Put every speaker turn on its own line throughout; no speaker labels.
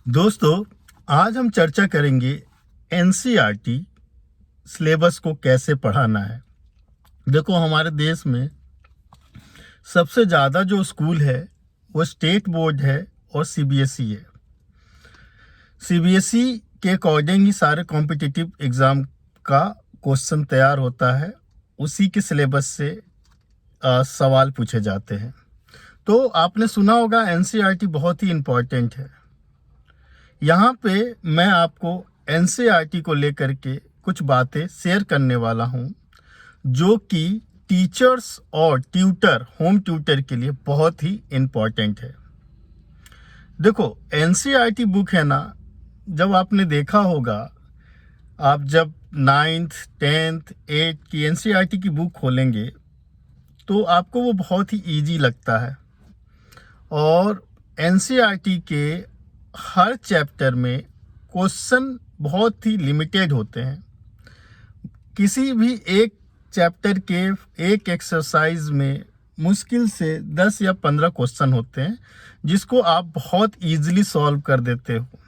दोस्तों, आज हम चर्चा करेंगे एनसीईआरटी सिलेबस को कैसे पढ़ाना है। देखो, हमारे देश में सबसे ज़्यादा जो स्कूल है वो स्टेट बोर्ड है और सीबीएसई है। सीबीएसई के अकॉर्डिंग ही सारे कॉम्पिटिटिव एग्ज़ाम का क्वेश्चन तैयार होता है, उसी के सिलेबस से सवाल पूछे जाते हैं। तो आपने सुना होगा एनसीईआरटी बहुत ही इम्पॉर्टेंट है। यहाँ पे मैं आपको एनसीईआरटी को लेकर के कुछ बातें शेयर करने वाला हूँ जो कि टीचर्स और ट्यूटर, होम ट्यूटर के लिए बहुत ही इम्पॉर्टेंट है। देखो, एनसीईआरटी बुक है ना, जब आपने देखा होगा, आप जब 9th 10th 8th की एनसीईआरटी की बुक खोलेंगे तो आपको वो बहुत ही इजी लगता है। और एनसीईआरटी के हर चैप्टर में क्वेश्चन बहुत ही लिमिटेड होते हैं। किसी भी एक चैप्टर के एक एक्सरसाइज में मुश्किल से 10 या 15 क्वेश्चन होते हैं जिसको आप बहुत इजीली सॉल्व कर देते हो।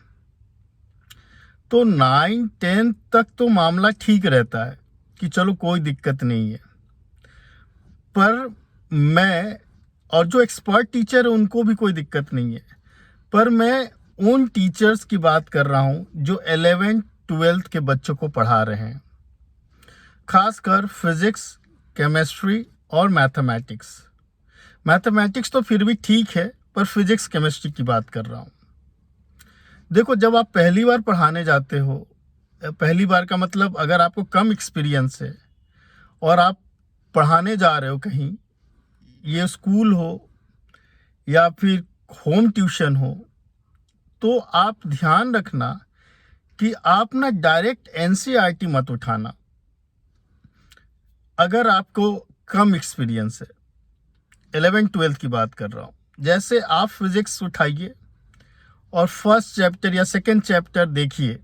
तो 9-10 तक तो मामला ठीक रहता है कि चलो कोई दिक्कत नहीं है, पर मैं और जो एक्सपर्ट टीचर है उनको भी कोई दिक्कत नहीं है, पर मैं उन टीचर्स की बात कर रहा हूँ जो 11th-12th के बच्चों को पढ़ा रहे हैं, खासकर फिजिक्स, केमिस्ट्री और मैथमेटिक्स तो फिर भी ठीक है, पर फिजिक्स केमिस्ट्री की बात कर रहा हूँ। देखो, जब आप पहली बार पढ़ाने जाते हो, पहली बार का मतलब अगर आपको कम एक्सपीरियंस है और आप पढ़ाने जा रहे हो कहीं, ये स्कूल हो या फिर होम ट्यूशन हो, तो आप ध्यान रखना कि आप ना डायरेक्ट एनसीईआरटी मत उठाना। अगर आपको कम एक्सपीरियंस है, 11th-12th की बात कर रहा हूँ, जैसे आप फिजिक्स उठाइए और फर्स्ट चैप्टर या सेकंड चैप्टर देखिए,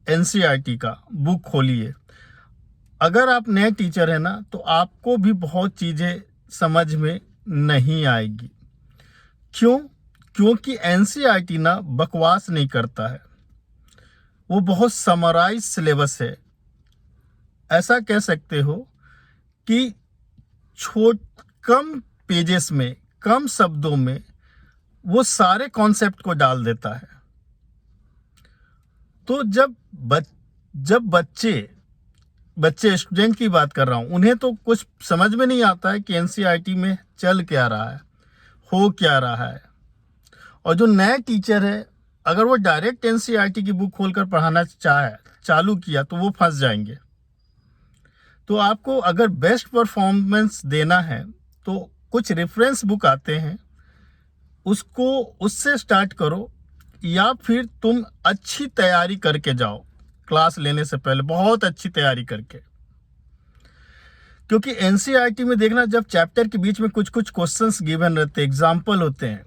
एनसीईआरटी का बुक खोलिए। अगर आप नए टीचर हैं ना, तो आपको भी बहुत चीज़ें समझ में नहीं आएगी। क्यों? क्योंकि एनसीईआरटी ना बकवास नहीं करता है, वो बहुत समराइज सिलेबस है। ऐसा कह सकते हो कि कम पेजेस में, कम शब्दों में वो सारे कॉन्सेप्ट को डाल देता है। तो जब बच्चे स्टूडेंट की बात कर रहा हूँ, उन्हें तो कुछ समझ में नहीं आता है कि एनसीईआरटी में चल क्या रहा है, हो क्या रहा है। और जो नए टीचर है, अगर वो डायरेक्ट एनसीईआरटी की बुक खोलकर पढ़ाना चालू किया तो वो फंस जाएंगे। तो आपको अगर बेस्ट परफॉर्मेंस देना है तो कुछ रेफरेंस बुक आते हैं, उससे स्टार्ट करो, या फिर तुम अच्छी तैयारी करके जाओ क्लास लेने से पहले, बहुत अच्छी तैयारी करके। क्योंकि एनसीईआरटी में देखना, जब चैप्टर के बीच में कुछ कुछ क्वेश्चंस गिवन रहते हैं, एग्जाम्पल होते हैं,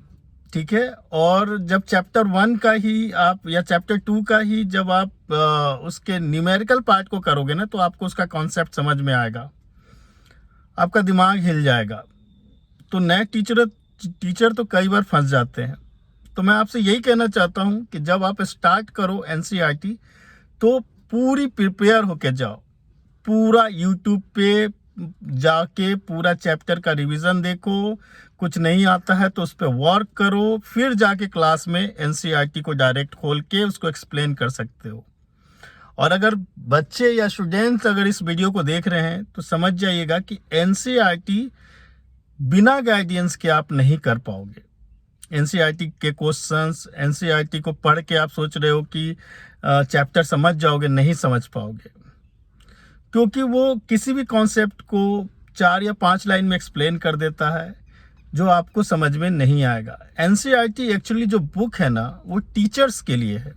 ठीक है। और जब चैप्टर 1 का ही आप या चैप्टर 2 का ही जब आप उसके न्यूमेरिकल पार्ट को करोगे ना, तो आपको उसका कॉन्सेप्ट समझ में आएगा, आपका दिमाग हिल जाएगा। तो नए टीचर तो कई बार फंस जाते हैं। तो मैं आपसे यही कहना चाहता हूं कि जब आप स्टार्ट करो एनसीईआरटी, तो पूरी प्रिपेयर होके जाओ, पूरा यूट्यूब पे जाके पूरा चैप्टर का रिवीजन देखो, कुछ नहीं आता है तो उस पर वर्क करो, फिर जाके क्लास में एनसीईआरटी को डायरेक्ट खोल के उसको एक्सप्लेन कर सकते हो। और अगर बच्चे या स्टूडेंट्स अगर इस वीडियो को देख रहे हैं तो समझ जाइएगा कि एनसीईआरटी बिना गाइडेंस के आप नहीं कर पाओगे। एनसीईआरटी के क्वेश्चंस, एनसीईआरटी को पढ़ के आप सोच रहे हो कि चैप्टर समझ जाओगे, नहीं समझ पाओगे, क्योंकि वो किसी भी कॉन्सेप्ट को 4 या 5 लाइन में एक्सप्लेन कर देता है जो आपको समझ में नहीं आएगा। एनसीईआरटी एक्चुअली जो बुक है ना, वो टीचर्स के लिए है,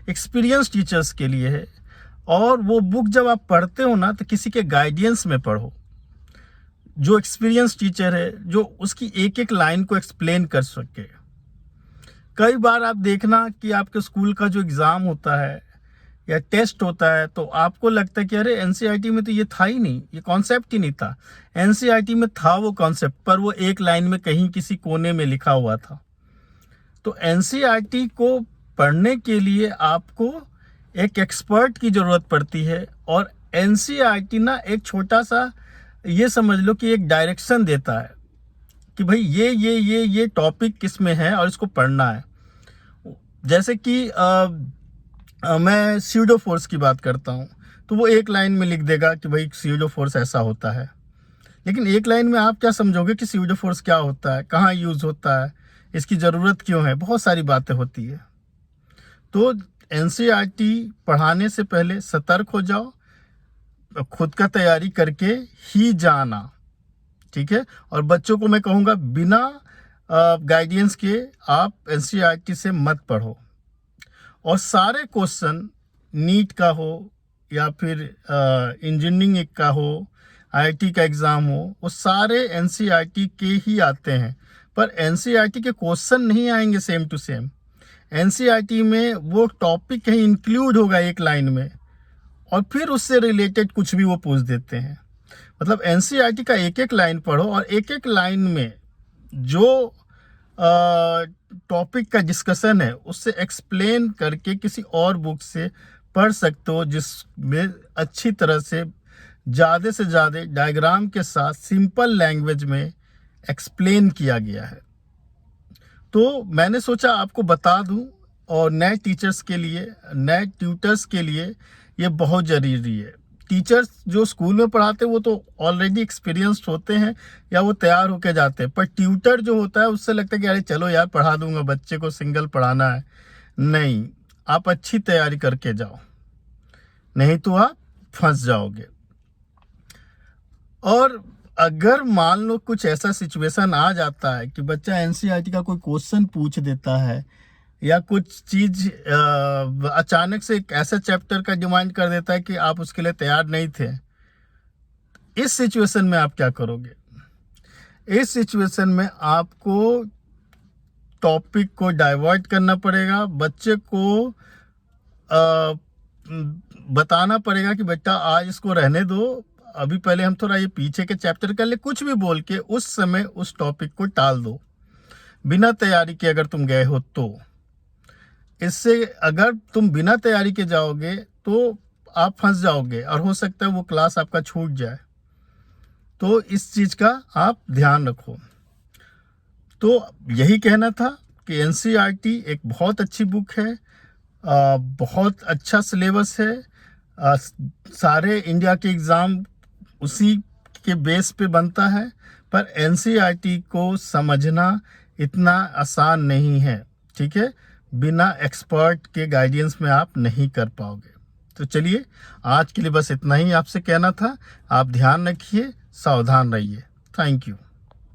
एक्सपीरियंस टीचर्स के लिए है। और वो बुक जब आप पढ़ते हो ना, तो किसी के गाइडेंस में पढ़ो, जो एक्सपीरियंस टीचर है, जो उसकी एक एक लाइन को एक्सप्लेन कर सके। कई बार आप देखना कि आपके स्कूल का जो एग्ज़ाम होता है या टेस्ट होता है, तो आपको लगता है कि अरे एनसीईआरटी में तो ये था ही नहीं, ये कॉन्सेप्ट ही नहीं था। एनसीईआरटी में था वो कॉन्सेप्ट, पर वो एक लाइन में कहीं किसी कोने में लिखा हुआ था। तो एनसीईआरटी को पढ़ने के लिए आपको एक एक्सपर्ट की ज़रूरत पड़ती है, और एनसीईआरटी ना एक छोटा सा, ये समझ लो कि एक डायरेक्शन देता है कि भाई ये टॉपिक किस में है और इसको पढ़ना है। जैसे कि मैं स्यूडो फोर्स की बात करता हूँ, तो वो एक लाइन में लिख देगा कि भाई स्यूडो फोर्स ऐसा होता है, लेकिन एक लाइन में आप क्या समझोगे कि स्यूडो फोर्स क्या होता है, कहाँ यूज़ होता है, इसकी ज़रूरत क्यों है, बहुत सारी बातें होती है। तो एनसीईआरटी पढ़ाने से पहले सतर्क हो जाओ, खुद का तैयारी करके ही जाना, ठीक है। और बच्चों को मैं कहूँगा बिना गाइडेंस के आप एनसीईआरटी से मत पढ़ो, और सारे क्वेश्चन नीट का हो या फिर इंजीनियरिंग का हो, आईआईटी का एग्ज़ाम हो, वो सारे एनसीईआरटी के ही आते हैं। पर एनसीईआरटी के क्वेश्चन नहीं आएंगे सेम टू सेम। एनसीईआरटी में वो टॉपिक कहीं इंक्लूड होगा एक लाइन में, और फिर उससे रिलेटेड कुछ भी वो पूछ देते हैं। मतलब एनसीईआरटी का एक एक लाइन पढ़ो, और एक एक लाइन में जो टॉपिक का डिस्कशन है उससे एक्सप्लेन करके किसी और बुक से पढ़ सकते हो, जिसमें अच्छी तरह से ज़्यादा से ज़्यादा डायग्राम के साथ सिंपल लैंग्वेज में एक्सप्लेन किया गया है। तो मैंने सोचा आपको बता दूं, और नए टीचर्स के लिए, नए ट्यूटर्स के लिए ये बहुत ज़रूरी है। टीचर्स जो स्कूल में पढ़ाते हैं वो तो ऑलरेडी एक्सपीरियंस्ड होते हैं या वो तैयार होके जाते हैं, पर ट्यूटर जो होता है उससे लगता है कि अरे चलो यार पढ़ा दूंगा, बच्चे को सिंगल पढ़ाना है। नहीं, आप अच्छी तैयारी करके जाओ, नहीं तो आप फंस जाओगे। और अगर मान लो कुछ ऐसा सिचुएशन आ जाता है कि बच्चा एनसीईआरटी का कोई क्वेश्चन पूछ देता है, या कुछ चीज़ अचानक से एक ऐसा चैप्टर का डिमांड कर देता है कि आप उसके लिए तैयार नहीं थे, इस सिचुएशन में आप क्या करोगे? इस सिचुएशन में आपको टॉपिक को डाइवर्ट करना पड़ेगा, बच्चे को बताना पड़ेगा कि बेटा आज इसको रहने दो, अभी पहले हम थोड़ा ये पीछे के चैप्टर कर ले, कुछ भी बोल के उस समय उस टॉपिक को टाल दो, बिना तैयारी के अगर तुम गए हो तो। इससे अगर तुम बिना तैयारी के जाओगे तो आप फंस जाओगे, और हो सकता है वो क्लास आपका छूट जाए। तो इस चीज़ का आप ध्यान रखो। तो यही कहना था कि एनसीईआरटी एक बहुत अच्छी बुक है, बहुत अच्छा सिलेबस है, सारे इंडिया के एग्ज़ाम उसी के बेस पे बनता है, पर एनसीईआरटी को समझना इतना आसान नहीं है, ठीक है। बिना एक्सपर्ट के गाइडेंस में आप नहीं कर पाओगे। तो चलिए, आज के लिए बस इतना ही आपसे कहना था। आप ध्यान रखिए, सावधान रहिए। Thank you.